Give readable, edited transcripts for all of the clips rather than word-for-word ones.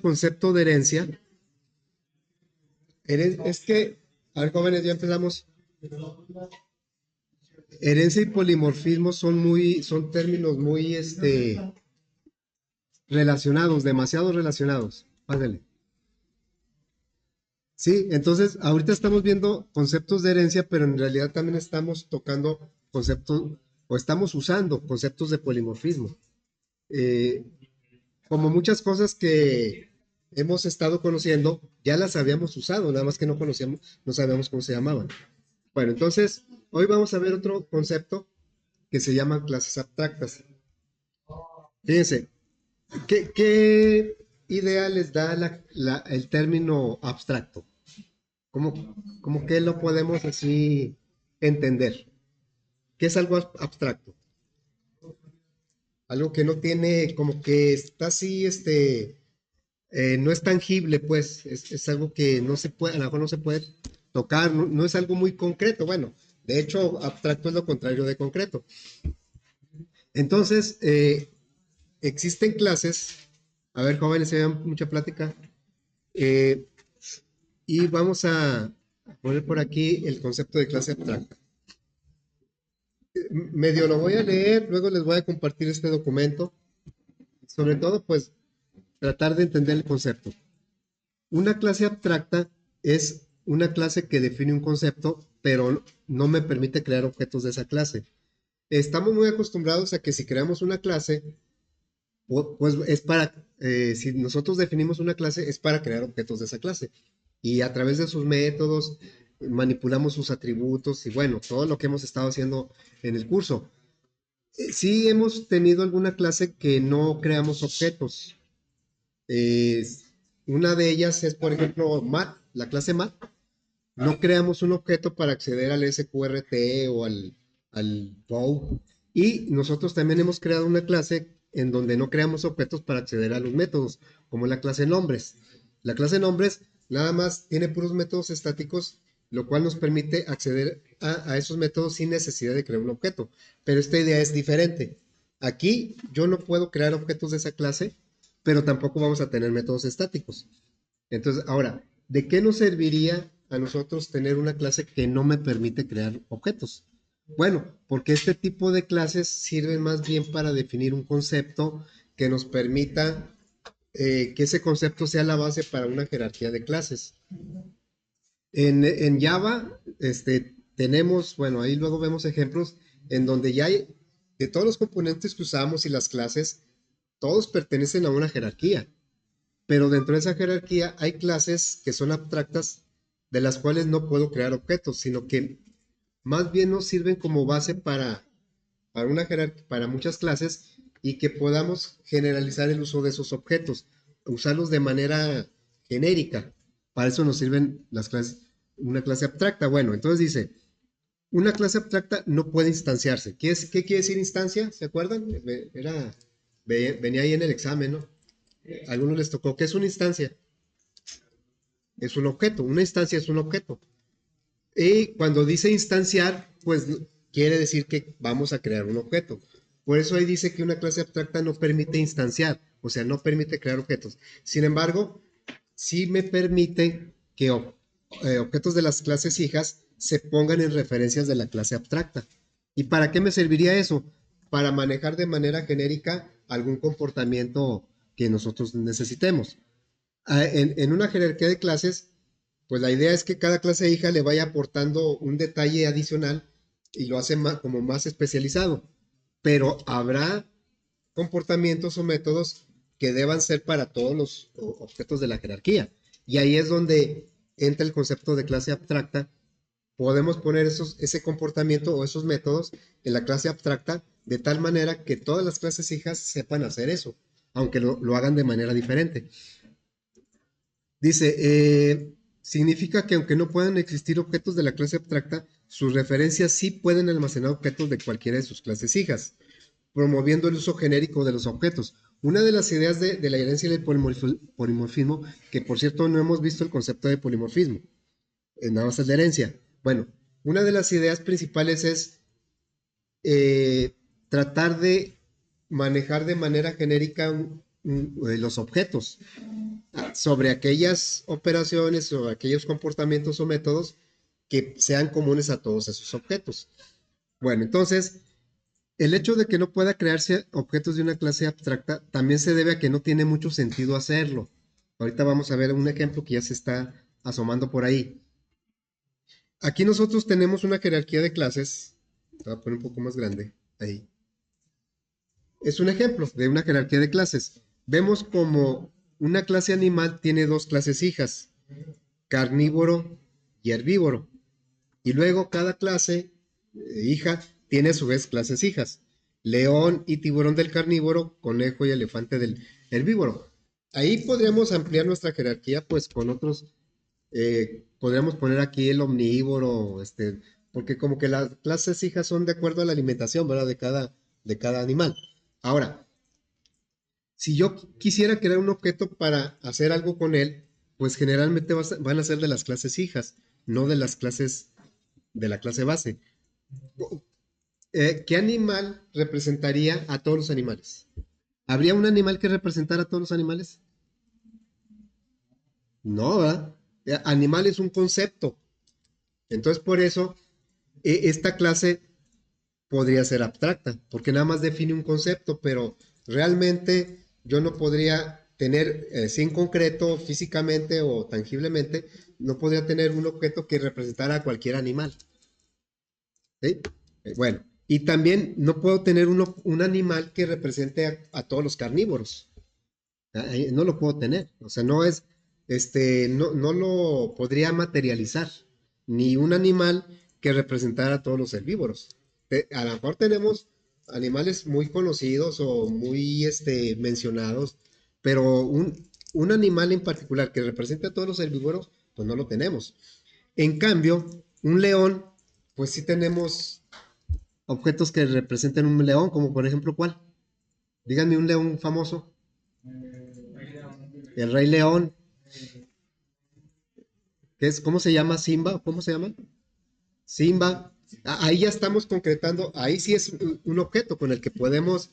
Concepto de herencia. Es que, a ver, jóvenes, ya empezamos. Herencia y polimorfismo son términos muy, relacionados, demasiado relacionados. Págale. Sí, entonces ahorita estamos viendo conceptos de herencia, pero en realidad también estamos tocando conceptos, o estamos usando conceptos de polimorfismo. Eh, Como muchas cosas que hemos estado conociendo, ya las habíamos usado, nada más que no conocíamos, no sabíamos cómo se llamaban. Bueno, entonces, hoy vamos a ver otro concepto que se llama clases abstractas. Fíjense, ¿qué idea les da el término abstracto? ¿Cómo, cómo que lo podemos así entender? ¿Qué es algo abstracto? Algo que no tiene, como que está así, no es tangible, pues, es algo que no se puede, a lo mejor no se puede tocar, no es algo muy concreto. Bueno, de hecho, abstracto es lo contrario de concreto. Entonces, existen clases, a ver, jóvenes, se dan mucha plática, eh, y vamos a poner por aquí el concepto de clase abstracta. Medio lo voy a leer, luego les voy a compartir este documento, sobre todo, pues, tratar de entender el concepto. Una clase abstracta es una clase que define un concepto, pero no me permite crear objetos de esa clase. Estamos muy acostumbrados a que si creamos una clase, pues es para, si nosotros definimos una clase, es para crear objetos de esa clase. Y a través de sus métodos manipulamos sus atributos y bueno, todo lo que hemos estado haciendo en el curso. Sí hemos tenido alguna clase que no creamos objetos. Eh, una de ellas es, por ejemplo, Mat, la clase Mat. No creamos un objeto para acceder al SQRT o al POW. Y nosotros también hemos creado una clase en donde no creamos objetos para acceder a los métodos, como la clase nombres. La clase nombres nada más tiene puros métodos estáticos, lo cual nos permite acceder a esos métodos sin necesidad de crear un objeto. Pero esta idea es diferente. Aquí yo no puedo crear objetos de esa clase, pero tampoco vamos a tener métodos estáticos. Entonces, ahora, ¿de qué nos serviría a nosotros tener una clase que no me permite crear objetos? Bueno, porque este tipo de clases sirven más bien para definir un concepto que nos permita que ese concepto sea la base para una jerarquía de clases. En Java, tenemos, bueno, ahí luego vemos ejemplos en donde ya hay, de todos los componentes que usamos y las clases, todos pertenecen a una jerarquía. Pero dentro de esa jerarquía hay clases que son abstractas de las cuales no puedo crear objetos, sino que más bien nos sirven como base para una para muchas clases y que podamos generalizar el uso de esos objetos, usarlos de manera genérica. Para eso nos sirven las clases, una clase abstracta. Bueno, entonces dice, una clase abstracta no puede instanciarse. ¿Qué quiere decir instancia? ¿Se acuerdan? Venía ahí en el examen, ¿no? A algunos les tocó. ¿Qué es una instancia? Es un objeto. Una instancia es un objeto. Y cuando dice instanciar, pues quiere decir que vamos a crear un objeto. Por eso ahí dice que una clase abstracta no permite instanciar, o sea, no permite crear objetos. Sin embargo, sí me permite que objetos de las clases hijas se pongan en referencias de la clase abstracta. ¿Y para qué me serviría eso? Para manejar de manera genérica algún comportamiento que nosotros necesitemos. En una jerarquía de clases, pues la idea es que cada clase hija le vaya aportando un detalle adicional y lo hace como más especializado. Pero habrá comportamientos o métodos que deban ser para todos los objetos de la jerarquía. Y ahí es donde entra el concepto de clase abstracta. Podemos poner ese comportamiento o esos métodos en la clase abstracta de tal manera que todas las clases hijas sepan hacer eso, aunque lo hagan de manera diferente. Dice, significa que aunque no puedan existir objetos de la clase abstracta, sus referencias sí pueden almacenar objetos de cualquiera de sus clases hijas, promoviendo el uso genérico de los objetos. Una de las ideas de la herencia y del polimorfismo, que por cierto no hemos visto el concepto de polimorfismo, nada más es la herencia. Bueno, una de las ideas principales es tratar de manejar de manera genérica los objetos, sobre aquellas operaciones o aquellos comportamientos o métodos que sean comunes a todos esos objetos. Bueno, entonces, el hecho de que no pueda crearse objetos de una clase abstracta también se debe a que no tiene mucho sentido hacerlo. Ahorita vamos a ver un ejemplo que ya se está asomando por ahí. Aquí nosotros tenemos una jerarquía de clases. Voy a poner un poco más grande. Ahí. Es un ejemplo de una jerarquía de clases. Vemos como una clase animal tiene dos clases hijas, carnívoro y herbívoro. Y luego cada clase hija tiene a su vez clases hijas, león y tiburón del carnívoro, conejo y elefante del herbívoro. Ahí podríamos ampliar nuestra jerarquía pues con otros, podríamos poner aquí el omnívoro, porque como que las clases hijas son de acuerdo a la alimentación, ¿verdad? De cada animal. Ahora, si yo quisiera crear un objeto para hacer algo con él, pues generalmente van a ser de las clases hijas, no de las clases de la clase base. ¿Qué animal representaría a todos los animales? ¿Habría un animal que representara a todos los animales? No, ¿verdad? Animal es un concepto. Entonces, por eso, esta clase podría ser abstracta, porque nada más define un concepto, pero realmente yo no podría tener, en concreto, físicamente o tangiblemente, no podría tener un objeto que representara a cualquier animal. ¿Sí? Bueno, y también no puedo tener un animal que represente a todos los carnívoros. No lo puedo tener. O sea, no lo podría materializar. Ni un animal que representara a todos los herbívoros. A lo mejor tenemos animales muy conocidos o muy mencionados, pero un animal en particular que represente a todos los herbívoros, pues no lo tenemos. En cambio, un león, pues sí tenemos objetos que representen un león, como por ejemplo, ¿cuál? Díganme un león famoso. El Rey León. ¿Cómo se llama? ¿Simba? ¿Cómo se llama? Simba. Ahí ya estamos concretando, ahí sí es un objeto con el que podemos,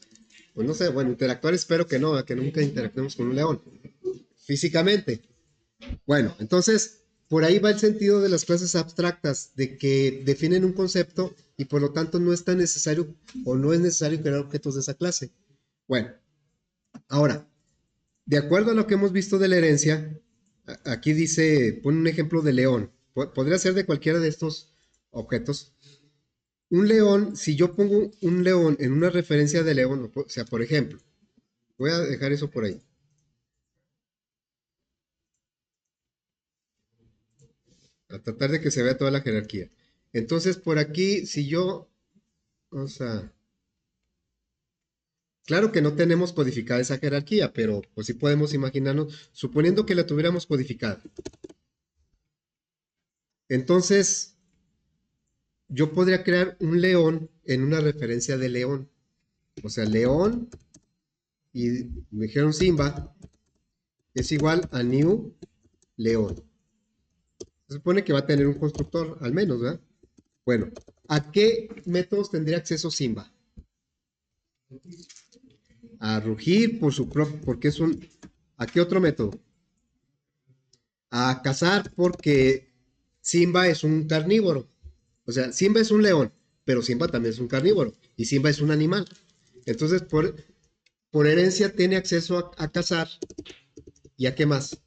pues no sé, bueno, interactuar, espero que no, que nunca interactuemos con un león, físicamente. Bueno, entonces, por ahí va el sentido de las clases abstractas, de que definen un concepto y por lo tanto no es tan necesario o no es necesario crear objetos de esa clase. Bueno, ahora, de acuerdo a lo que hemos visto de la herencia, aquí dice, pone un ejemplo de león. Podría ser de cualquiera de estos objetos. Un león, si yo pongo un león en una referencia de león, o sea, por ejemplo, voy a dejar eso por ahí. A tratar de que se vea toda la jerarquía. Entonces, por aquí, si yo, o sea, claro que no tenemos codificada esa jerarquía, pero pues sí podemos imaginarnos, suponiendo que la tuviéramos codificada. Entonces, yo podría crear un león en una referencia de león. O sea, león, y me dijeron Simba, es igual a new león. Se supone que va a tener un constructor, al menos, ¿verdad? Bueno, ¿a qué métodos tendría acceso Simba? A rugir por su propio, porque es un... ¿A qué otro método? A cazar porque Simba es un carnívoro. O sea, Simba es un león, pero Simba también es un carnívoro. Y Simba es un animal. Entonces, por herencia tiene acceso a cazar. ¿Y a qué más?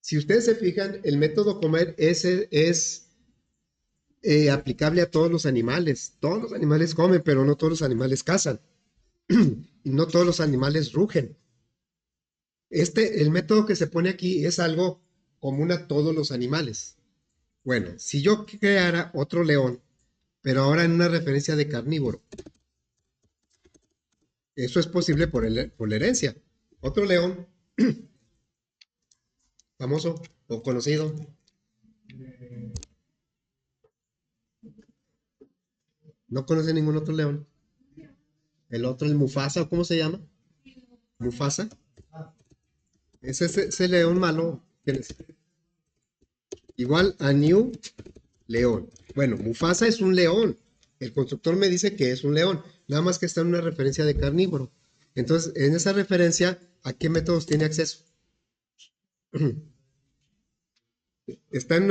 Si ustedes se fijan, el método comer es aplicable a todos los animales. Todos los animales comen, pero no todos los animales cazan. Y no todos los animales rugen. El método que se pone aquí es algo común a todos los animales. Bueno, si yo creara otro león, pero ahora en una referencia de carnívoro, eso es posible por la herencia. Otro león, famoso o conocido. No conoce ningún otro león. El otro, el Mufasa, ¿cómo se llama? Mufasa. Ese león malo. ¿Quién es? Igual a New León. Bueno, Mufasa es un león. El constructor me dice que es un león. Nada más que está en una referencia de carnívoro. Entonces, en esa referencia, ¿a qué métodos tiene acceso? Está en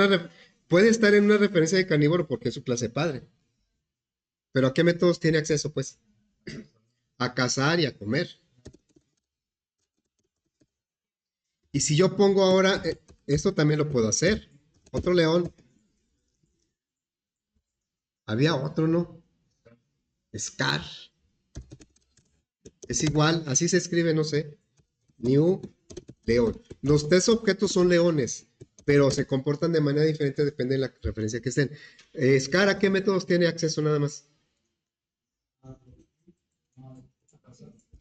puede estar en una referencia de carnívoro porque es su clase padre, pero ¿a qué métodos tiene acceso? Pues a cazar y a comer. Y si yo pongo ahora, esto también lo puedo hacer. Otro león, había otro, ¿no? Scar. Es igual, así se escribe, no sé. New león. Los tres objetos son leones, pero se comportan de manera diferente, depende de la referencia que estén. Scar, ¿a qué métodos tiene acceso nada más?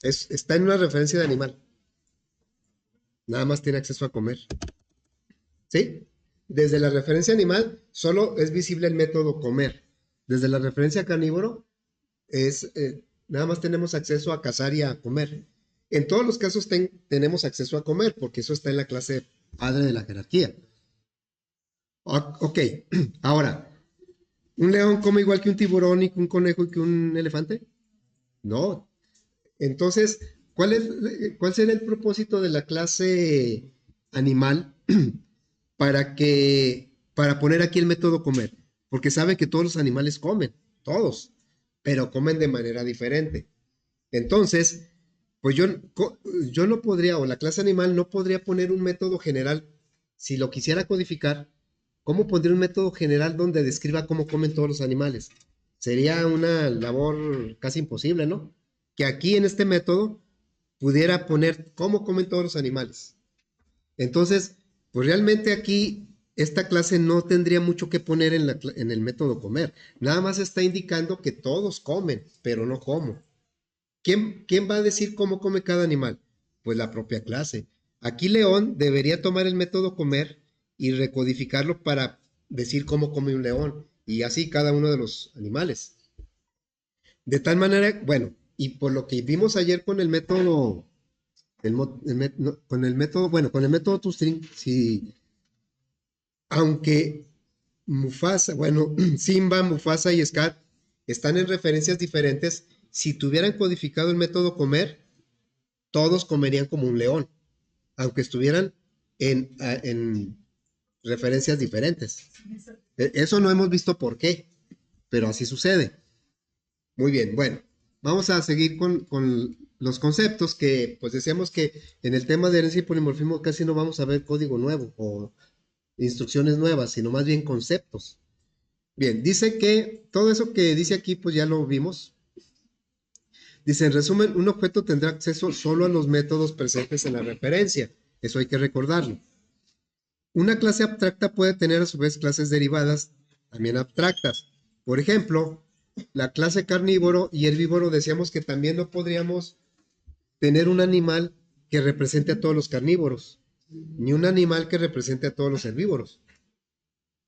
Está en una referencia de animal. Nada más tiene acceso a comer. ¿Sí? Desde la referencia animal solo es visible el método comer. Desde la referencia carnívoro nada más tenemos acceso a cazar y a comer. En todos los casos tenemos acceso a comer porque eso está en la clase padre de la jerarquía. Ok, ahora, ¿un león come igual que un tiburón y que un conejo y que un elefante? No. Entonces, ¿cuál será el propósito de la clase animal para poner aquí el método comer? Porque sabe que todos los animales comen, todos, pero comen de manera diferente. Entonces, pues yo no podría, o la clase animal no podría poner un método general. Si lo quisiera codificar, ¿cómo pondría un método general donde describa cómo comen todos los animales? Sería una labor casi imposible, ¿no? Que aquí en este método pudiera poner cómo comen todos los animales. Entonces, pues realmente aquí esta clase no tendría mucho que poner en el método comer. Nada más está indicando que todos comen, pero no cómo. ¿Quién va a decir cómo come cada animal? Pues la propia clase. Aquí León debería tomar el método comer y recodificarlo para decir cómo come un león. Y así cada uno de los animales. De tal manera, bueno, y por lo que vimos ayer con el método, con el método, bueno, con el método ToString, si, aunque Mufasa, bueno, Simba, Mufasa y Scar están en referencias diferentes, si tuvieran codificado el método comer, todos comerían como un león, aunque estuvieran en referencias diferentes. Eso no hemos visto por qué, pero así sucede. Muy bien, bueno, vamos a seguir con los conceptos que, pues decíamos que en el tema de herencia y polimorfismo casi no vamos a ver código nuevo o instrucciones nuevas, sino más bien conceptos. Bien, dice que todo eso que dice aquí, pues ya lo vimos. Dice, en resumen, un objeto tendrá acceso solo a los métodos presentes en la referencia. Eso hay que recordarlo. Una clase abstracta puede tener a su vez clases derivadas también abstractas. Por ejemplo, la clase carnívoro y herbívoro decíamos que también no podríamos tener un animal que represente a todos los carnívoros, ni un animal que represente a todos los herbívoros.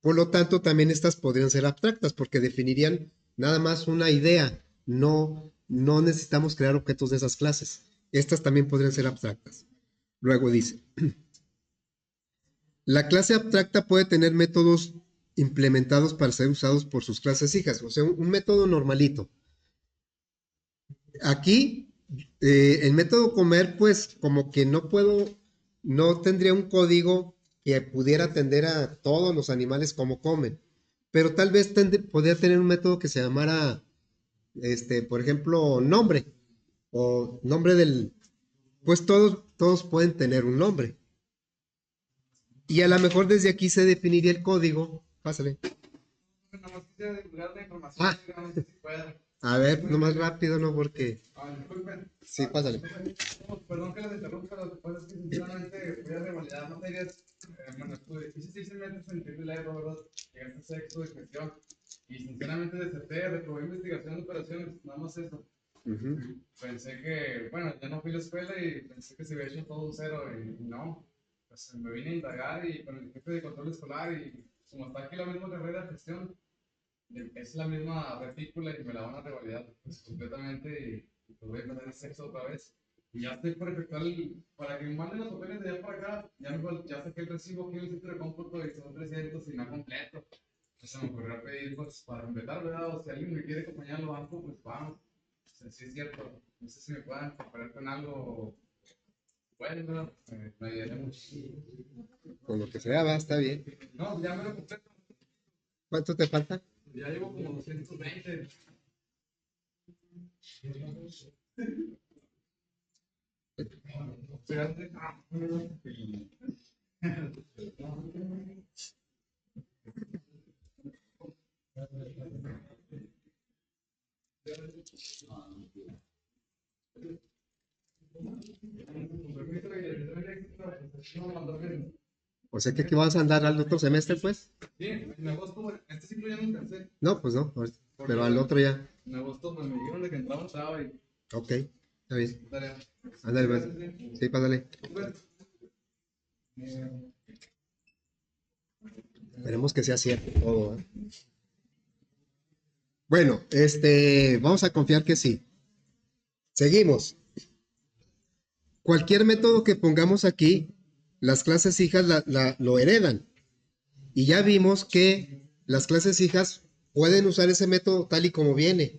Por lo tanto, también estas podrían ser abstractas porque definirían nada más una idea. No necesitamos crear objetos de esas clases. Estas también podrían ser abstractas. Luego dice, la clase abstracta puede tener métodos implementados para ser usados por sus clases hijas, o sea, un método normalito. Aquí, el método comer, pues como que no tendría un código que pudiera atender a todos los animales como comen, pero tal vez podría tener un método que se llamara, por ejemplo, nombre, o nombre pues todos pueden tener un nombre. Y a lo mejor desde aquí se definiría el código. Pásale. Nada más quisiera divulgar la información, Ah, no sé si pueda. a ver, no más rápido, ¿no? Porque. Disculpen. Sí, pásale. Perdón que les interrumpa, lo que pasa es que sinceramente voy a revalidar materias. Bueno, hice 6 semestres en triple E, ¿verdad? Llegué hasta sexto de gestión. Y sinceramente deserté, reprobé investigación de operaciones, nada más eso. Pensé que, bueno, ya no fui a la escuela y pensé que se había hecho todo un cero y no. Pues me vine a indagar y con el jefe de control escolar y como está aquí la misma carrera de gestión, es la misma retícula y me la van a revalidar pues, completamente y pues voy a empezar el sexo otra vez. Y ya estoy por efectuar para que me manden los papeles de allá para acá. Ya saqué el recibo aquí en el centro de cómputo y son 300 y no completo. Pues se me ocurrió pedir pues para completar, ¿verdad? O si alguien me quiere acompañar al banco, pues vamos. O sea, sí es cierto. No sé si me puedan comparar con algo bueno, me ayudaría mucho. Con lo que sea, va, está bien. No, ya me lo completo. ¿Cuánto te falta? Ya llevo como 220. Fíjate. O sea que aquí vas a andar al otro semestre, pues. Sí, en agosto, este ciclo ya no empecé. No, pues no, pero al Porque otro ya. en agosto me dijeron de que entraba sábado y Ok, está bien. tarea. Ándale, pues. Sí, pásale. Bueno, Esperemos que sea cierto todo, ¿eh? Bueno, vamos a confiar que sí. Seguimos. Cualquier método que pongamos aquí, las clases hijas lo heredan. Y ya vimos que las clases hijas pueden usar ese método tal y como viene.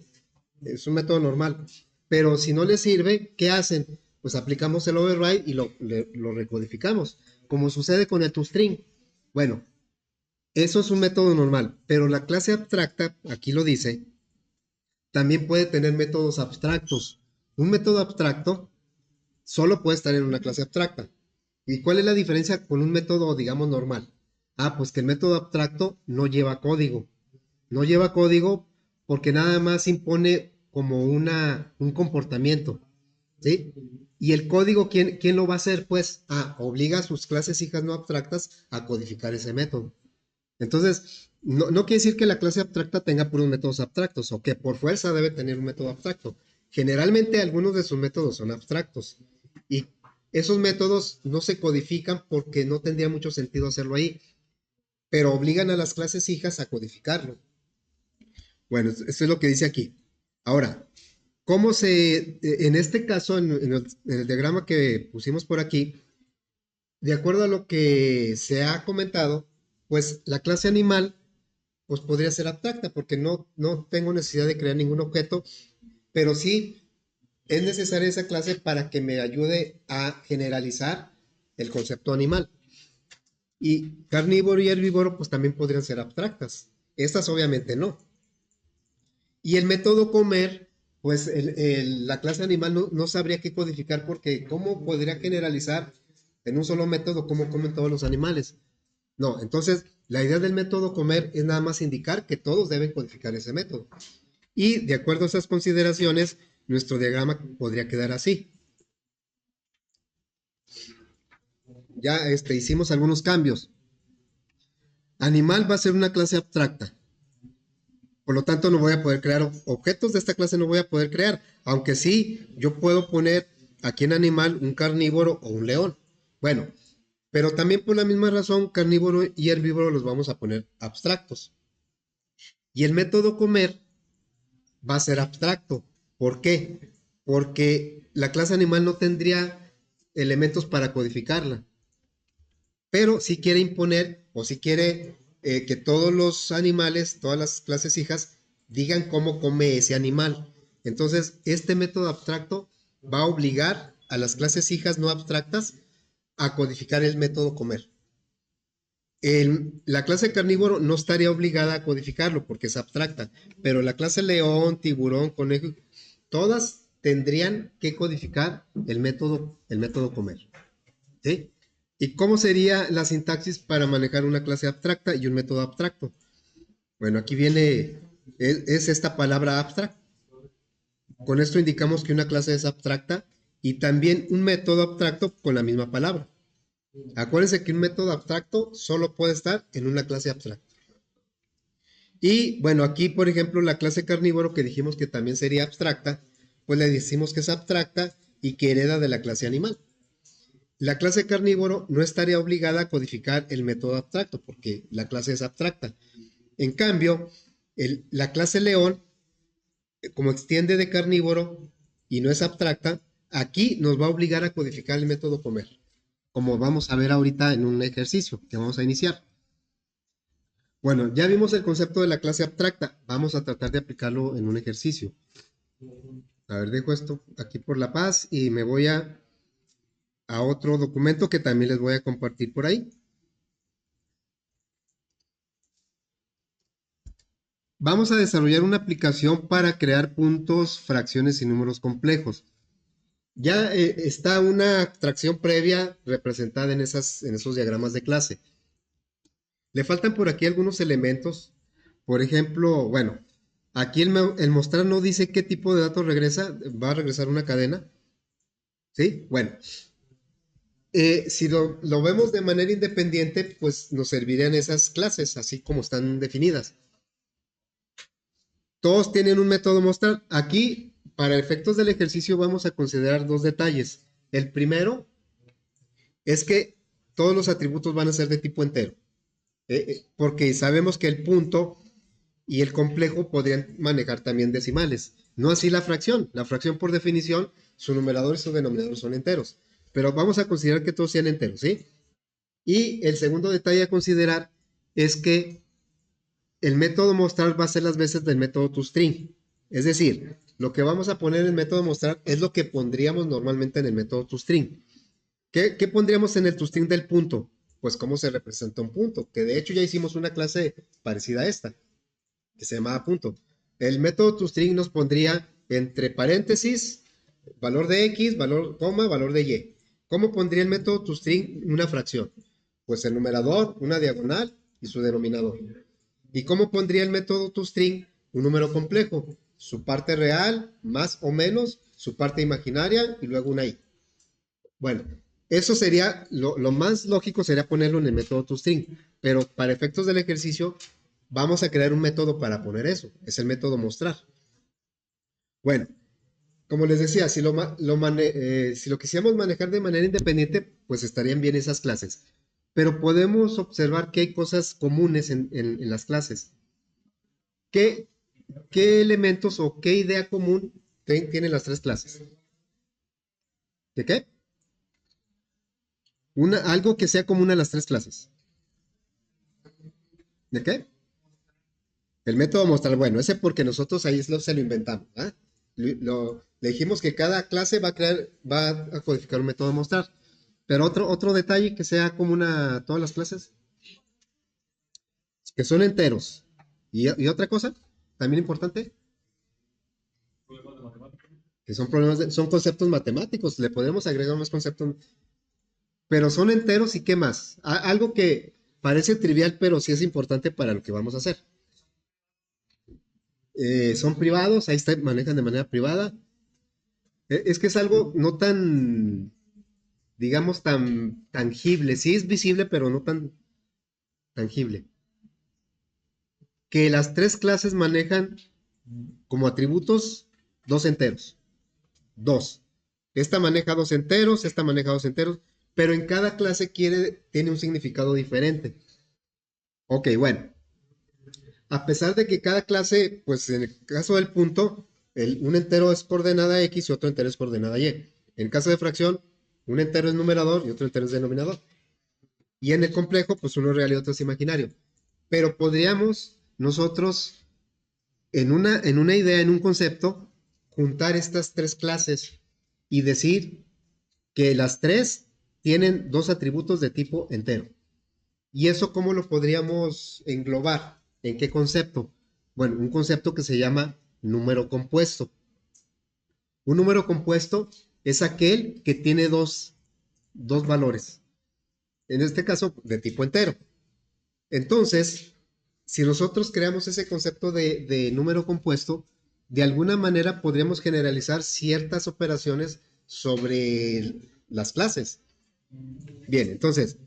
Es un método normal. Pero si no les sirve, ¿qué hacen? Pues aplicamos el override y lo recodificamos, como sucede con el toString. Bueno, eso es un método normal, pero la clase abstracta, aquí lo dice, también puede tener métodos abstractos. Un método abstracto solo puede estar en una clase abstracta. ¿Y cuál es la diferencia con un método, digamos, normal? Ah, pues que el método abstracto no lleva código. No lleva código porque nada más impone como un comportamiento, ¿sí? Y el código, ¿quién lo va a hacer? Pues, obliga a sus clases hijas no abstractas a codificar ese método. Entonces, no quiere decir que la clase abstracta tenga puros métodos abstractos o que por fuerza debe tener un método abstracto. Generalmente algunos de sus métodos son abstractos y esos métodos no se codifican porque no tendría mucho sentido hacerlo ahí, pero obligan a las clases hijas a codificarlo. Bueno, eso es lo que dice aquí. Ahora, en este caso, en el diagrama que pusimos por aquí, de acuerdo a lo que se ha comentado, pues la clase animal pues podría ser abstracta porque no tengo necesidad de crear ningún objeto, pero sí es necesaria esa clase para que me ayude a generalizar el concepto animal. Y carnívoro y herbívoro pues también podrían ser abstractas. Estas obviamente no. Y el método comer, pues la clase animal no sabría qué codificar porque ¿cómo podría generalizar en un solo método cómo comen todos los animales? No, entonces la idea del método comer es nada más indicar que todos deben codificar ese método. Y de acuerdo a esas consideraciones, nuestro diagrama podría quedar así. Ya hicimos algunos cambios. Animal va a ser una clase abstracta. Por lo tanto, no voy a poder crear objetos de esta clase, no voy a poder crear. Aunque sí, yo puedo poner aquí en animal un carnívoro o un león. Bueno, pero también por la misma razón, carnívoro y herbívoro los vamos a poner abstractos. Y el método comer va a ser abstracto. ¿Por qué? Porque la clase animal no tendría elementos para codificarla, pero si quiere imponer o si quiere que todos los animales, todas las clases hijas, digan cómo come ese animal. Entonces, este método abstracto va a obligar a las clases hijas no abstractas a codificar el método comer. La clase carnívoro no estaría obligada a codificarlo porque es abstracta, pero la clase león, tiburón, conejo, todas tendrían que codificar el método comer. ¿Sí? ¿Y cómo sería la sintaxis para manejar una clase abstracta y un método abstracto? Bueno, aquí viene, es esta palabra abstract. Con esto indicamos que una clase es abstracta y también un método abstracto con la misma palabra. Acuérdense que un método abstracto solo puede estar en una clase abstracta. Y bueno, aquí por ejemplo la clase carnívoro que dijimos que también sería abstracta, pues le decimos que es abstracta y que hereda de la clase animal. La clase carnívoro no estaría obligada a codificar el método abstracto porque la clase es abstracta. En cambio, la clase león, como extiende de carnívoro y no es abstracta, aquí nos va a obligar a codificar el método comer, como vamos a ver ahorita en un ejercicio que vamos a iniciar. Bueno, ya vimos el concepto de la clase abstracta, vamos a tratar de aplicarlo en un ejercicio. A ver, dejo esto aquí por la paz y me voy a otro documento que también les voy a compartir por ahí. Vamos a desarrollar una aplicación para crear puntos, fracciones y números complejos. Ya está una abstracción previa representada en esos diagramas de clase. Le faltan por aquí algunos elementos. Por ejemplo, bueno, aquí el mostrar no dice qué tipo de datos regresa. Va a regresar una cadena. ¿Sí? Bueno, si lo vemos de manera independiente, pues nos servirían esas clases, así como están definidas. Todos tienen un método mostrar. Aquí, para efectos del ejercicio, vamos a considerar dos detalles. El primero es que todos los atributos van a ser de tipo entero, porque sabemos que el punto y el complejo podrían manejar también decimales. No así la fracción. La fracción, por definición, su numerador y su denominador son enteros. Pero vamos a considerar que todos sean enteros, ¿sí? Y el segundo detalle a considerar es que el método mostrar va a ser las veces del método toString. Es decir, lo que vamos a poner en el método mostrar es lo que pondríamos normalmente en el método toString. ¿Qué pondríamos en el toString del punto? Pues cómo se representa un punto, que de hecho ya hicimos una clase parecida a esta, que se llamaba punto. El método toString nos pondría entre paréntesis valor de X, valor, coma, valor de Y. ¿Cómo pondría el método toString una fracción? Pues el numerador, una diagonal y su denominador. ¿Y cómo pondría el método toString un número complejo? Su parte real, más o menos, su parte imaginaria y luego una i. Bueno, eso sería, lo más lógico sería ponerlo en el método toString, pero para efectos del ejercicio vamos a crear un método para poner eso, es el método mostrar. Bueno, como les decía, si lo quisiéramos manejar de manera independiente, pues estarían bien esas clases. Pero podemos observar que hay cosas comunes en las clases. ¿Qué, ¿Qué elementos o qué idea común tienen las tres clases? ¿De qué? Algo que sea común a las tres clases. ¿De qué? El método mostrar, bueno, ese porque nosotros ahí se lo inventamos, ¿ah? Le dijimos que cada clase va a codificar un método mostrar. Pero otro detalle que sea común a todas las clases, que son enteros. Y otra cosa, también importante, que son son conceptos matemáticos. Le podemos agregar más conceptos, pero son enteros y qué más. Algo que parece trivial, pero sí es importante para lo que vamos a hacer. Son privados, ahí manejan de manera privada. Es que es algo no tan, digamos, tan tangible. Sí es visible, pero no tan tangible. Que las tres clases manejan como atributos dos enteros. Dos. Esta maneja dos enteros, esta maneja dos enteros, pero en cada clase tiene un significado diferente. Ok, bueno. A pesar de que cada clase, pues en el caso del punto, un entero es coordenada X y otro entero es coordenada Y. En el caso de fracción, un entero es numerador y otro entero es denominador. Y en el complejo, pues uno es real y otro es imaginario. Pero podríamos nosotros, en una idea, en un concepto, juntar estas tres clases y decir que las tres tienen dos atributos de tipo entero. ¿Y eso cómo lo podríamos englobar? ¿En qué concepto? Bueno, un concepto que se llama número compuesto. Un número compuesto es aquel que tiene dos valores. En este caso, de tipo entero. Entonces, si nosotros creamos ese concepto de número compuesto, de alguna manera podríamos generalizar ciertas operaciones sobre las clases. Bien, entonces,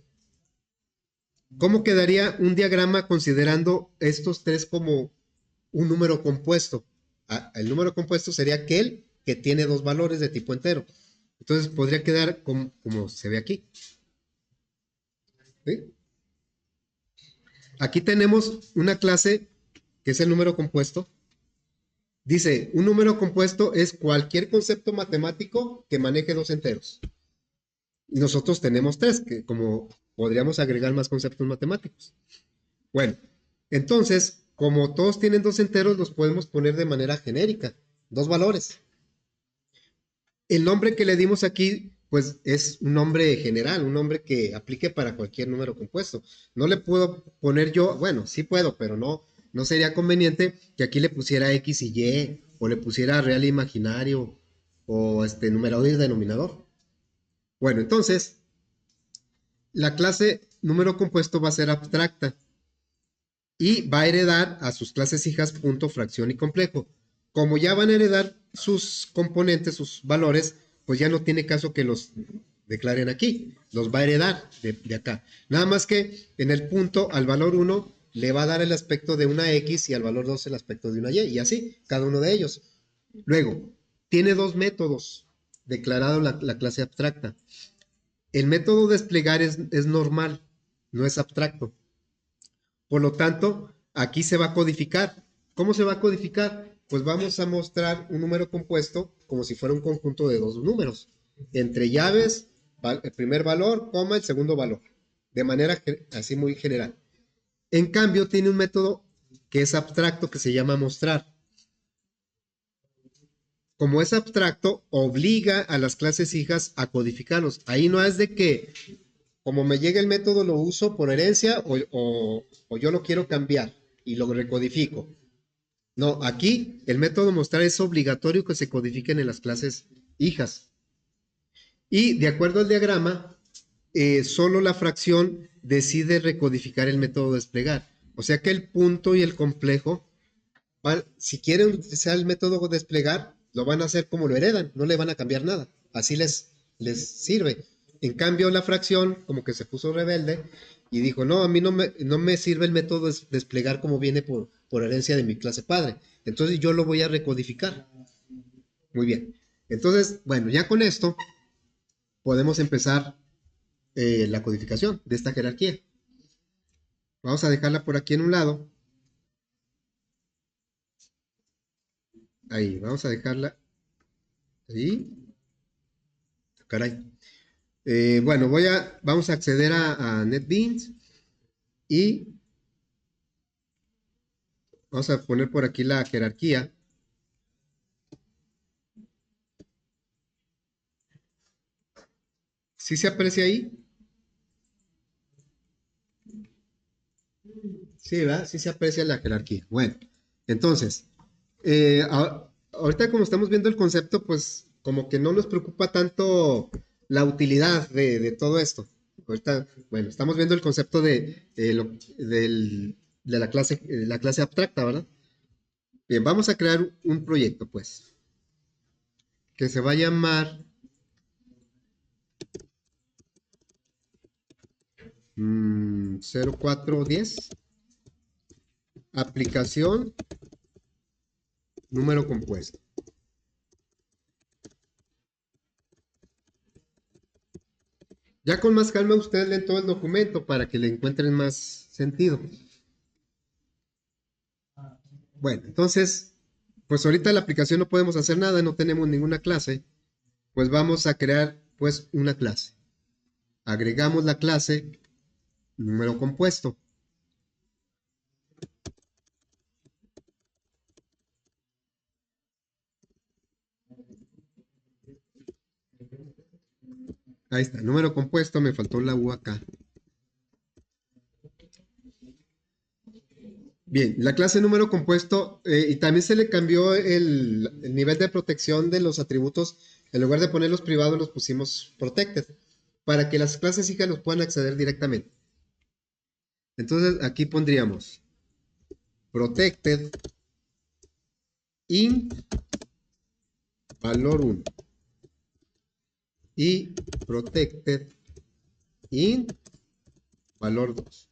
¿cómo quedaría un diagrama considerando estos tres como un número compuesto? El número compuesto sería aquel que tiene dos valores de tipo entero. Entonces podría quedar como se ve aquí. ¿Sí? Aquí tenemos una clase que es el número compuesto. Dice, un número compuesto es cualquier concepto matemático que maneje dos enteros. Y nosotros tenemos tres, que como podríamos agregar más conceptos matemáticos. Bueno, entonces, como todos tienen dos enteros, los podemos poner de manera genérica, dos valores. El nombre que le dimos aquí, pues es un nombre general, un nombre que aplique para cualquier número compuesto. No le puedo poner yo, bueno, sí puedo, pero no sería conveniente que aquí le pusiera X y Y, o le pusiera real e imaginario, o numerador y denominador. Bueno, entonces, la clase número compuesto va a ser abstracta y va a heredar a sus clases hijas punto, fracción y complejo. Como ya van a heredar sus componentes, sus valores, pues ya no tiene caso que los declaren aquí, los va a heredar de acá. Nada más que en el punto al valor 1 le va a dar el aspecto de una X y al valor 2 el aspecto de una Y, y así, cada uno de ellos. Luego, tiene dos métodos declarado la clase abstracta. El método desplegar es normal, no es abstracto. Por lo tanto, aquí se va a codificar. ¿Cómo se va a codificar? Pues vamos a mostrar un número compuesto como si fuera un conjunto de dos números. Entre llaves, el primer valor, coma, el segundo valor. De manera así muy general. En cambio, tiene un método que es abstracto que se llama mostrar. Como es abstracto, obliga a las clases hijas a codificarlos. Ahí no es de que como me llega el método lo uso por herencia o yo lo quiero cambiar y lo recodifico. No, aquí el método mostrar es obligatorio que se codifiquen en las clases hijas. Y de acuerdo al diagrama, solo la fracción decide recodificar el método desplegar. O sea que el punto y el complejo, si quieren utilizar el método desplegar, lo van a hacer como lo heredan, no le van a cambiar nada. Así les sirve. En cambio, la fracción como que se puso rebelde y dijo, no, a mí no me sirve el método desplegar como viene por herencia de mi clase padre. Entonces yo lo voy a recodificar. Muy bien. Entonces, bueno, ya con esto podemos empezar la codificación de esta jerarquía. Vamos a dejarla por aquí en un lado. Ahí, vamos a dejarla ahí. Caray. Bueno, vamos a acceder a NetBeans y vamos a poner por aquí la jerarquía. ¿Sí se aprecia ahí? Sí, ¿verdad? Sí se aprecia la jerarquía. Bueno, entonces, ahorita como estamos viendo el concepto, pues como que no nos preocupa tanto la utilidad de todo esto. Ahorita, bueno, estamos viendo el concepto de la clase abstracta, ¿verdad? Bien, vamos a crear un proyecto, pues, que se va a llamar 0410, aplicación número compuesto. Ya con más calma ustedes leen todo el documento para que le encuentren más sentido. Bueno, entonces, pues ahorita la aplicación no podemos hacer nada, no tenemos ninguna clase, pues vamos a crear pues una clase. Agregamos la clase número compuesto. Ahí está, número compuesto, me faltó la U acá. Bien, la clase número compuesto, y también se le cambió el nivel de protección de los atributos. En lugar de ponerlos privados, los pusimos protected, para que las clases hijas los puedan acceder directamente. Entonces, aquí pondríamos protected int valor 1 y protected int valor 2.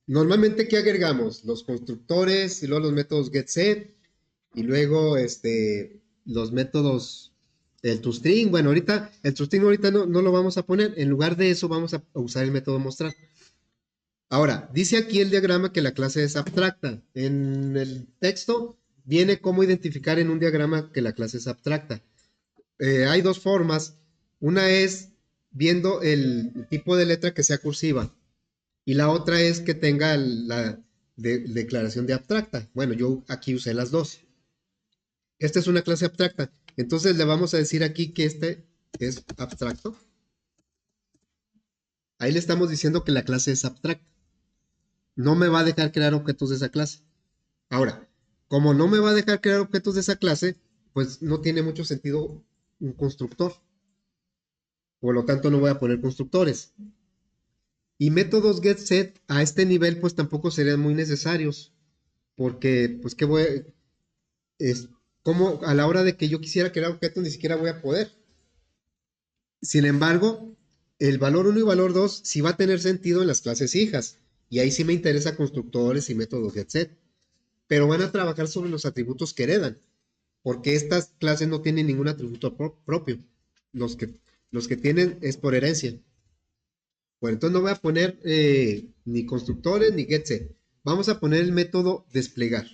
Normalmente, ¿qué agregamos? Los constructores y luego los métodos getSet y luego los métodos el toString. Bueno, ahorita el toString ahorita no lo vamos a poner. En lugar de eso vamos a usar el método mostrar. Ahora, dice aquí el diagrama que la clase es abstracta. En el texto viene cómo identificar en un diagrama que la clase es abstracta. Hay dos formas. Una es viendo el tipo de letra que sea cursiva. Y la otra es que tenga la declaración de abstracta. Bueno, yo aquí usé las dos. Esta es una clase abstracta. Entonces le vamos a decir aquí que este es abstracto. Ahí le estamos diciendo que la clase es abstracta. No me va a dejar crear objetos de esa clase. Ahora, como no me va a dejar crear objetos de esa clase, pues no tiene mucho sentido un constructor. Por lo tanto, no voy a poner constructores. Y métodos getSet a este nivel, pues tampoco serían muy necesarios. Porque, pues, ¿qué voy a...? Es como a la hora de que yo quisiera crear objetos, ni siquiera voy a poder. Sin embargo, el valor 1 y valor 2 sí va a tener sentido en las clases hijas. Y ahí sí me interesa constructores y métodos getSet. Pero van a trabajar sobre los atributos que heredan. Porque estas clases no tienen ningún atributo propio. Los que, los que tienen es por herencia. Bueno, entonces no voy a poner ni constructores ni getSet. Vamos a poner el método desplegar.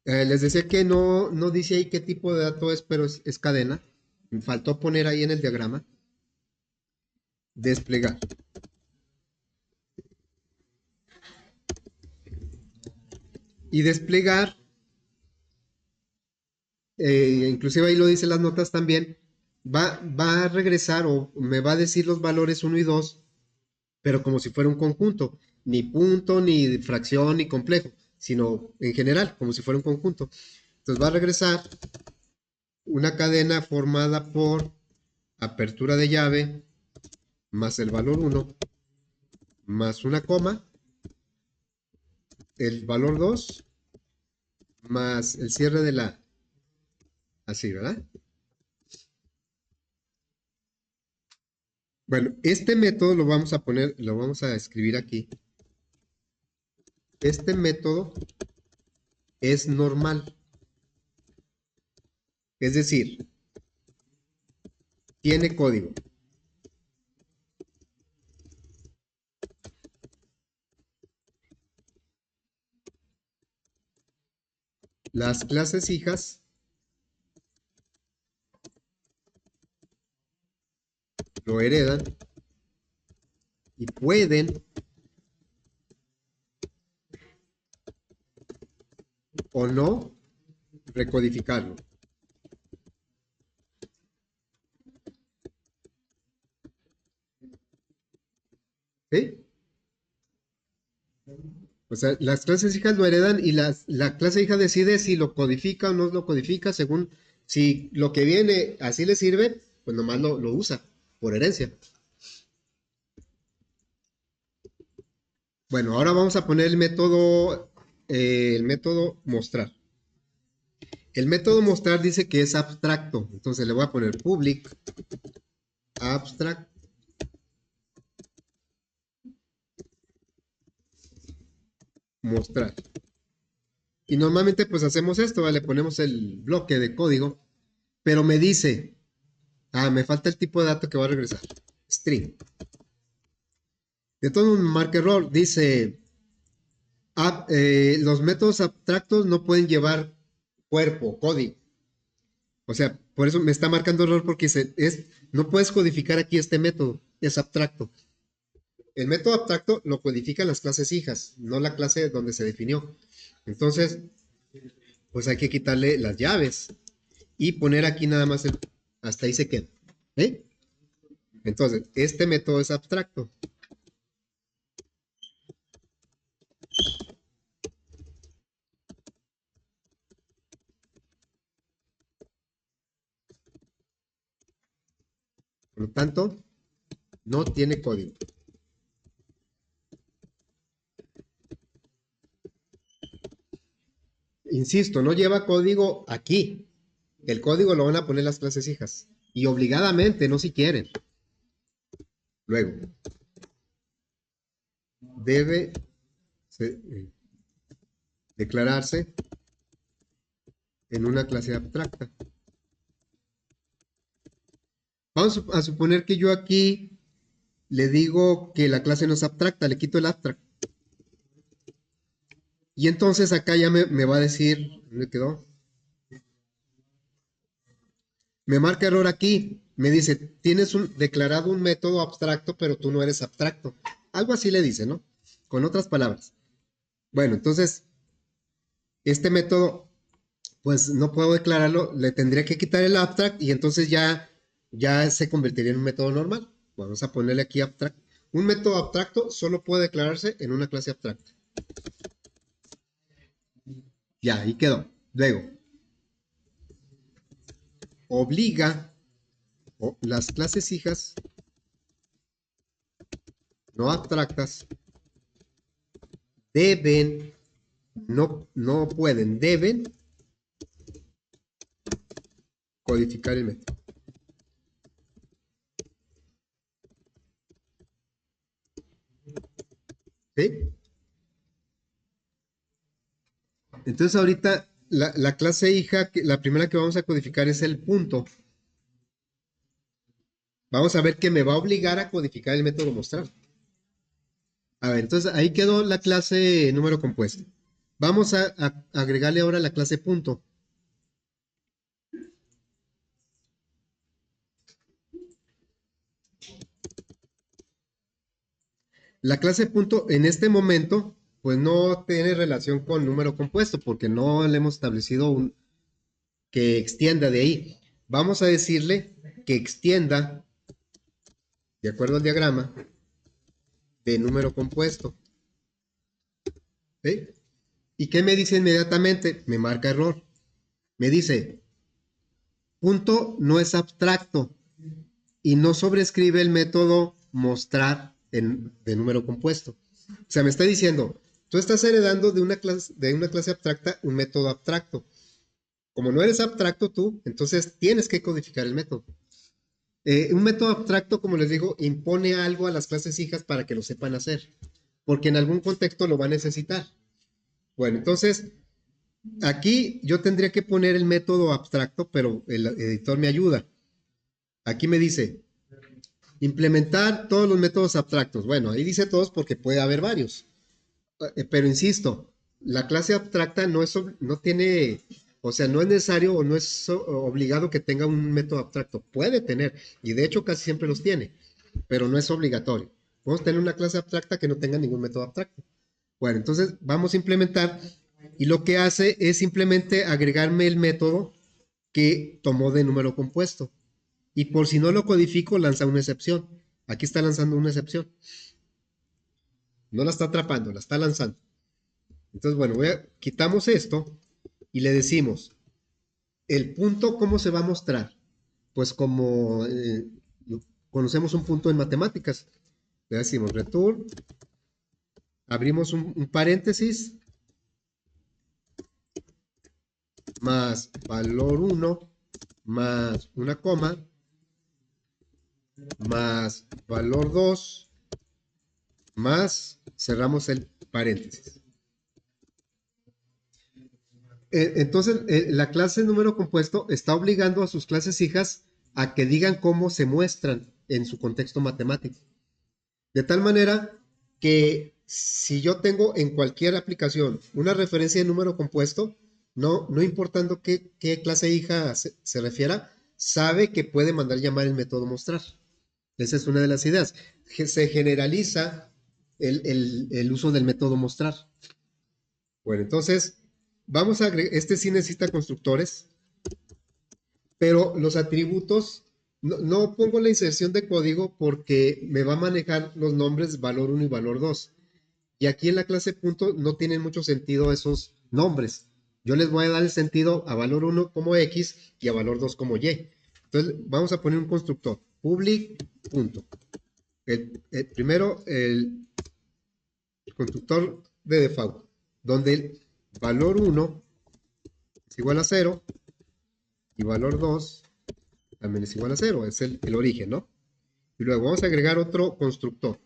Les decía que no dice ahí qué tipo de dato es, pero es cadena. Me faltó poner ahí en el diagrama. Desplegar. Y desplegar, inclusive ahí lo dicen las notas también, va a regresar o me va a decir los valores 1 y 2, pero como si fuera un conjunto. Ni punto, ni fracción, ni complejo, sino en general, como si fuera un conjunto. Entonces va a regresar una cadena formada por apertura de llave más el valor 1 más una coma, el valor 2 más el cierre de la... Así, ¿verdad? Bueno, este método lo vamos a poner, lo vamos a escribir aquí. Este método es normal. Es decir, tiene código. Las clases hijas lo heredan y pueden o no recodificarlo. ¿Sí? O sea, las clases hijas lo heredan y la clase hija decide si lo codifica o no lo codifica según si lo que viene así le sirve, pues nomás lo usa por herencia. Bueno, ahora vamos a poner el método mostrar. El método mostrar dice que es abstracto, entonces le voy a poner public abstract mostrar. Y normalmente pues hacemos esto, ¿vale? Le ponemos el bloque de código, pero me dice, me falta el tipo de dato que va a regresar, string. Entonces me marca error, dice, los métodos abstractos no pueden llevar cuerpo, código. O sea, por eso me está marcando error porque no puedes codificar aquí este método, es abstracto. El método abstracto lo codifican las clases hijas, no la clase donde se definió. Entonces, pues hay que quitarle las llaves y poner aquí nada más hasta ahí se queda. ¿Eh? Entonces, este método es abstracto. Por lo tanto, no tiene código. Insisto, no lleva código aquí. El código lo van a poner las clases hijas. Y obligadamente, no si quieren. Luego, debe declararse en una clase abstracta. Vamos a suponer que yo aquí le digo que la clase no es abstracta, le quito el abstract. Y entonces acá ya me va a decir, ¿dónde quedó? Me marca error aquí. Me dice, tienes declarado un método abstracto, pero tú no eres abstracto. Algo así le dice, ¿no? Con otras palabras. Bueno, entonces, Este método, pues no puedo declararlo, le tendría que quitar el abstract y entonces ya se convertiría en un método normal. Vamos a ponerle aquí abstract. Un método abstracto solo puede declararse en una clase abstracta. Ya, ahí quedó. Luego, obliga las clases hijas no abstractas deben, no pueden, deben codificar el método. ¿Sí? Entonces ahorita la clase hija, la primera que vamos a codificar es el punto. Vamos a ver que me va a obligar a codificar el método mostrar. A ver, entonces ahí quedó la clase número compuesto. Vamos a agregarle ahora la clase punto. La clase punto en este momento, pues no tiene relación con número compuesto, porque no le hemos establecido que extienda de ahí. Vamos a decirle que extienda, de acuerdo al diagrama, de número compuesto. ¿Sí? ¿Y qué me dice inmediatamente? Me marca error. Me dice, punto no es abstracto y no sobrescribe el método mostrar de número compuesto. O sea, me está diciendo, tú estás heredando de una clase abstracta un método abstracto. Como no eres abstracto tú, entonces tienes que codificar el método. Un método abstracto, como les digo, impone algo a las clases hijas para que lo sepan hacer, porque en algún contexto lo va a necesitar. Bueno, entonces, aquí yo tendría que poner el método abstracto, pero el editor me ayuda. Aquí me dice, implementar todos los métodos abstractos. Bueno, ahí dice todos porque puede haber varios. Pero insisto, la clase abstracta no tiene, o sea, no es necesario o no es obligado que tenga un método abstracto. Puede tener, y de hecho casi siempre los tiene, pero no es obligatorio. Podemos tener una clase abstracta que no tenga ningún método abstracto. Bueno, entonces vamos a implementar y lo que hace es simplemente agregarme el método que tomó de número compuesto. Y por si no lo codifico, lanza una excepción. Aquí está lanzando una excepción. No la está atrapando, la está lanzando. Entonces, bueno, quitamos esto y le decimos, el punto, ¿cómo se va a mostrar? Pues como conocemos un punto en matemáticas. Le decimos return, abrimos un paréntesis, más valor 1, más una coma, más valor 2, más, cerramos el paréntesis. Entonces, la clase número compuesto está obligando a sus clases hijas a que digan cómo se muestran en su contexto matemático. De tal manera que si yo tengo en cualquier aplicación una referencia de número compuesto, no importando qué clase hija se refiera, sabe que puede mandar llamar el método mostrar. Esa es una de las ideas. Se generaliza el uso del método mostrar. Bueno, entonces, vamos a agregar, este sí necesita constructores, pero los atributos, no pongo la inserción de código porque me va a manejar los nombres valor 1 y valor 2. Y aquí en la clase punto no tienen mucho sentido esos nombres. Yo les voy a dar el sentido a valor 1 como X y a valor 2 como Y. Entonces, vamos a poner un constructor, public punto. Primero, el constructor de default, donde el valor 1 es igual a 0 y valor 2 también es igual a 0, es el origen, ¿no? Y luego vamos a agregar otro constructor.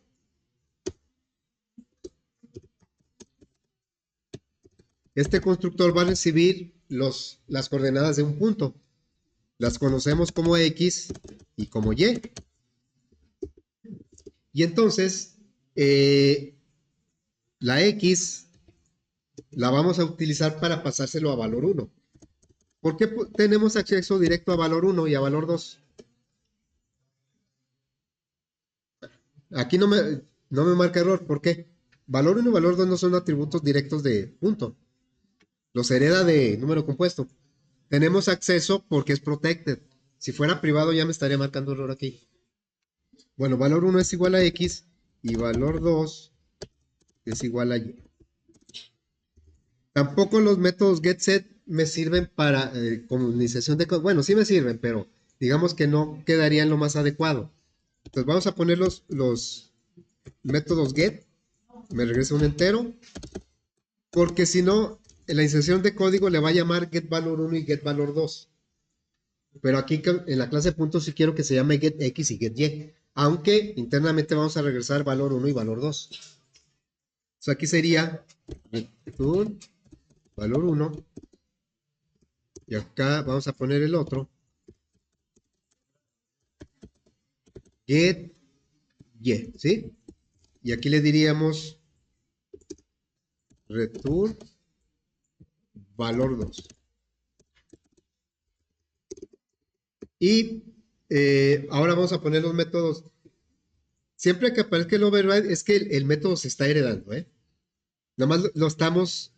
Este constructor va a recibir las coordenadas de un punto. Las conocemos como X y como Y. Y entonces, la X la vamos a utilizar para pasárselo a valor 1. ¿Por qué tenemos acceso directo a valor 1 y a valor 2? Aquí no me marca error. ¿Por qué? Valor 1 y valor 2 no son atributos directos de punto. los hereda de número compuesto. Tenemos acceso porque es protected. Si fuera privado ya me estaría marcando error aquí. Bueno, valor 1 es igual a X y valor 2 es igual a Y. Tampoco los métodos getSet me sirven para comunicación de código. Bueno, sí me sirven, pero digamos que no quedarían lo más adecuado. Entonces vamos a poner los métodos get. Me regresa un entero. Porque si no, en la inserción de código le va a llamar getValor1 y getValor2. Pero aquí en la clase punto sí quiero que se llame getX y getY. Aunque internamente vamos a regresar valor 1 y valor 2. Entonces aquí sería return valor 1. Y acá vamos a poner el otro. Get Y, ¿sí? Y aquí le diríamos return valor 2. Y ahora vamos a poner los métodos. Siempre que aparezca el override es que el método se está heredando, ¿eh? Nada más lo estamos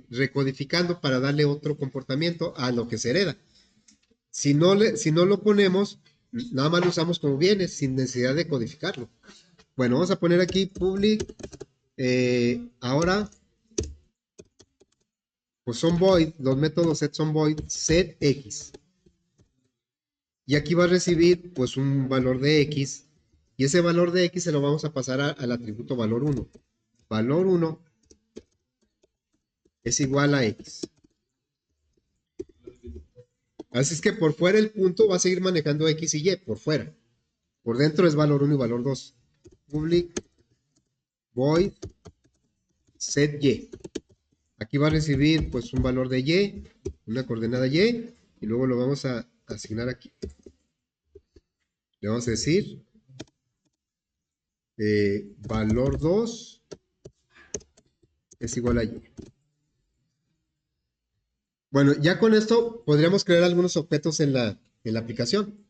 recodificando para darle otro comportamiento a lo que se hereda. Si no lo ponemos, nada más lo usamos como viene, sin necesidad de codificarlo. Bueno, vamos a poner aquí public. Ahora, pues son void, los métodos set son void, set x. Y aquí va a recibir pues un valor de x. Y ese valor de x se lo vamos a pasar al atributo valor 1. Valor 1 es igual a x. Así es que por fuera el punto va a seguir manejando x y y, por fuera. Por dentro es valor 1 y valor 2. Public void set y. Aquí va a recibir pues un valor de y, una coordenada y, y luego lo vamos a asignar aquí. Le vamos a decir valor 2 es igual a y. Bueno, ya con esto podríamos crear algunos objetos en la aplicación.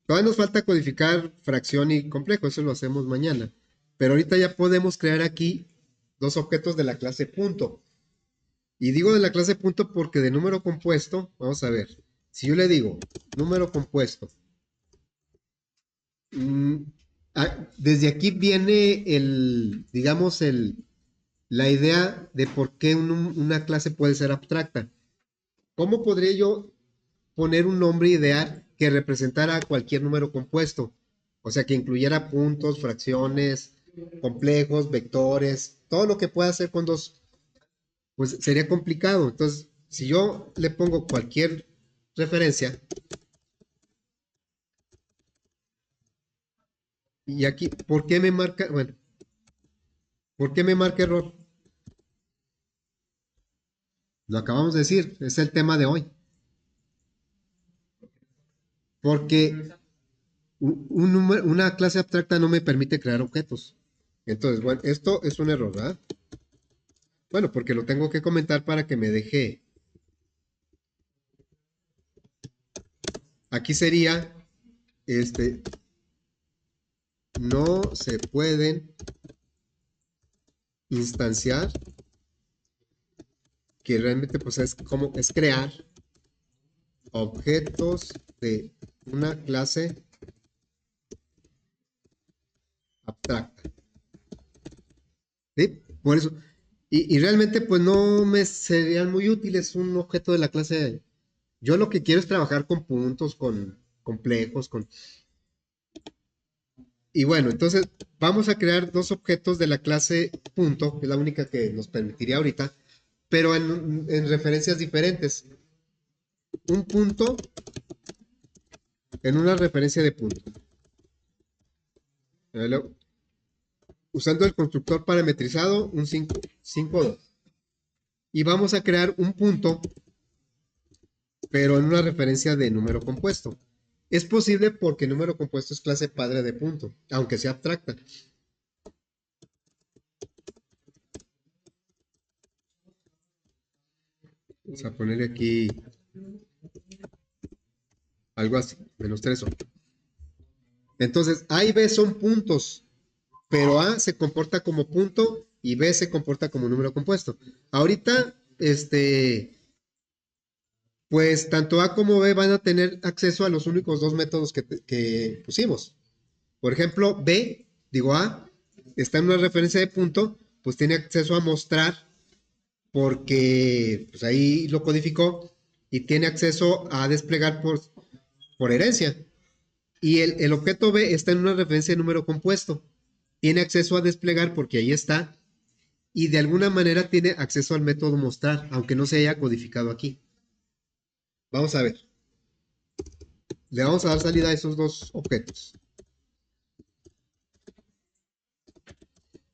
Todavía nos falta codificar fracción y complejo, eso lo hacemos mañana. Pero ahorita ya podemos crear aquí dos objetos de la clase punto. Y digo de la clase punto porque de número compuesto, vamos a ver, si yo le digo número compuesto, desde aquí viene digamos, la idea de por qué una clase puede ser abstracta. ¿Cómo podría yo poner un nombre ideal que representara cualquier número compuesto? O sea, que incluyera puntos, fracciones, complejos, vectores, todo lo que pueda hacer con dos, pues sería complicado. Entonces, si yo le pongo cualquier referencia, y aquí, ¿por qué me marca? Bueno, ¿por qué me marca error? Lo acabamos de decir, es el tema de hoy. Porque una clase abstracta no me permite crear objetos. Entonces, bueno, esto es un error, ¿verdad? Bueno, porque lo tengo que comentar para que me deje. Aquí sería, no se pueden instanciar, que realmente pues es crear objetos de una clase abstracta. ¿Sí? Por eso. Y realmente pues no me serían muy útiles un objeto de la clase. Yo lo que quiero es trabajar con puntos, con complejos, Y bueno, entonces vamos a crear dos objetos de la clase punto, que es la única que nos permitiría ahorita, pero en referencias diferentes. Un punto en una referencia de punto. Usando el constructor parametrizado, un 5.2. Y vamos a crear un punto, pero en una referencia de número compuesto. Es posible porque número compuesto es clase padre de punto, aunque sea abstracta. Vamos a ponerle aquí algo así, menos 3. Entonces, A y B son puntos, pero A se comporta como punto y B se comporta como número compuesto. Ahorita pues tanto A como B van a tener acceso a los únicos dos métodos que pusimos. Por ejemplo, A, está en una referencia de punto, pues tiene acceso a mostrar porque pues ahí lo codificó y tiene acceso a desplegar por herencia. Y el objeto B está en una referencia de número compuesto. Tiene acceso a desplegar porque ahí está. Y de alguna manera tiene acceso al método mostrar, aunque no se haya codificado aquí. Vamos a ver. Le vamos a dar salida a esos dos objetos.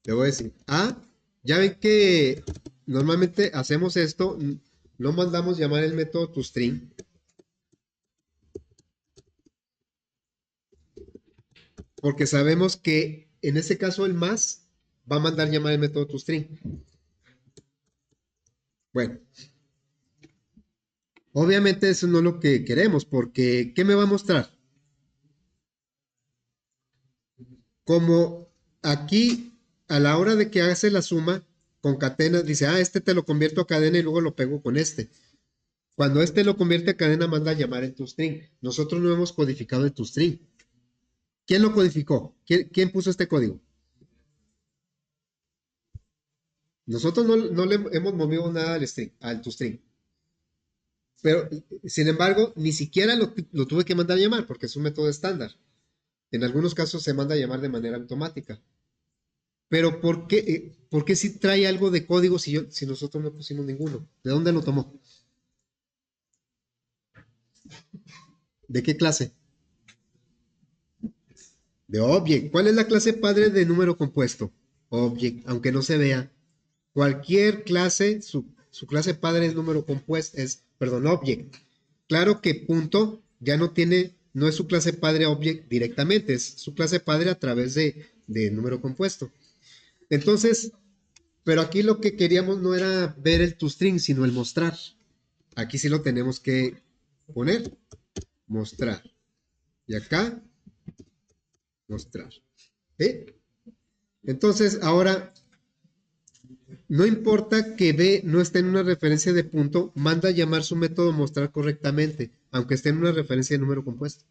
Le voy a decir A. Ya ven que normalmente hacemos esto. No mandamos llamar el método toString. Porque sabemos que en este caso el más va a mandar llamar el método toString. Bueno, obviamente eso no es lo que queremos, porque ¿qué me va a mostrar? Como aquí, a la hora de que hace la suma, concatena, dice, este te lo convierto a cadena y luego lo pego con este. Cuando este lo convierte a cadena, manda a llamar en toString. Nosotros no hemos codificado el toString. ¿Quién lo codificó? ¿Quién puso este código? Nosotros no le hemos movido nada al toString. Pero, sin embargo, ni siquiera lo tuve que mandar a llamar porque es un método estándar. En algunos casos se manda a llamar de manera automática. Pero ¿por qué si trae algo de código si nosotros no pusimos ninguno? ¿De dónde lo tomó? ¿De qué clase? De Object. ¿Cuál es la clase padre de número compuesto? Object, aunque no se vea. Cualquier clase, su clase padre es número compuesto, Object. Claro que punto ya no es su clase padre Object directamente, es su clase padre a través de número compuesto. Entonces, pero aquí lo que queríamos no era ver el toString, sino el mostrar. Aquí sí lo tenemos que poner. Mostrar. Y acá, mostrar. ¿Sí? Entonces, ahora, no importa que B no esté en una referencia de punto, manda a llamar su método mostrar correctamente, aunque esté en una referencia de número compuesto.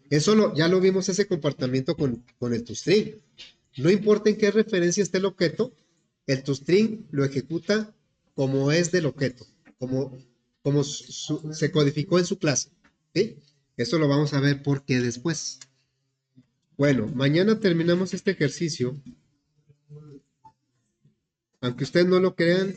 Eso ya lo vimos ese comportamiento con el toString. No importa en qué referencia esté el objeto, el toString lo ejecuta como es del objeto, como se codificó en su clase. ¿Sí? Eso lo vamos a ver por qué después. Bueno, mañana terminamos este ejercicio. Aunque ustedes no lo crean,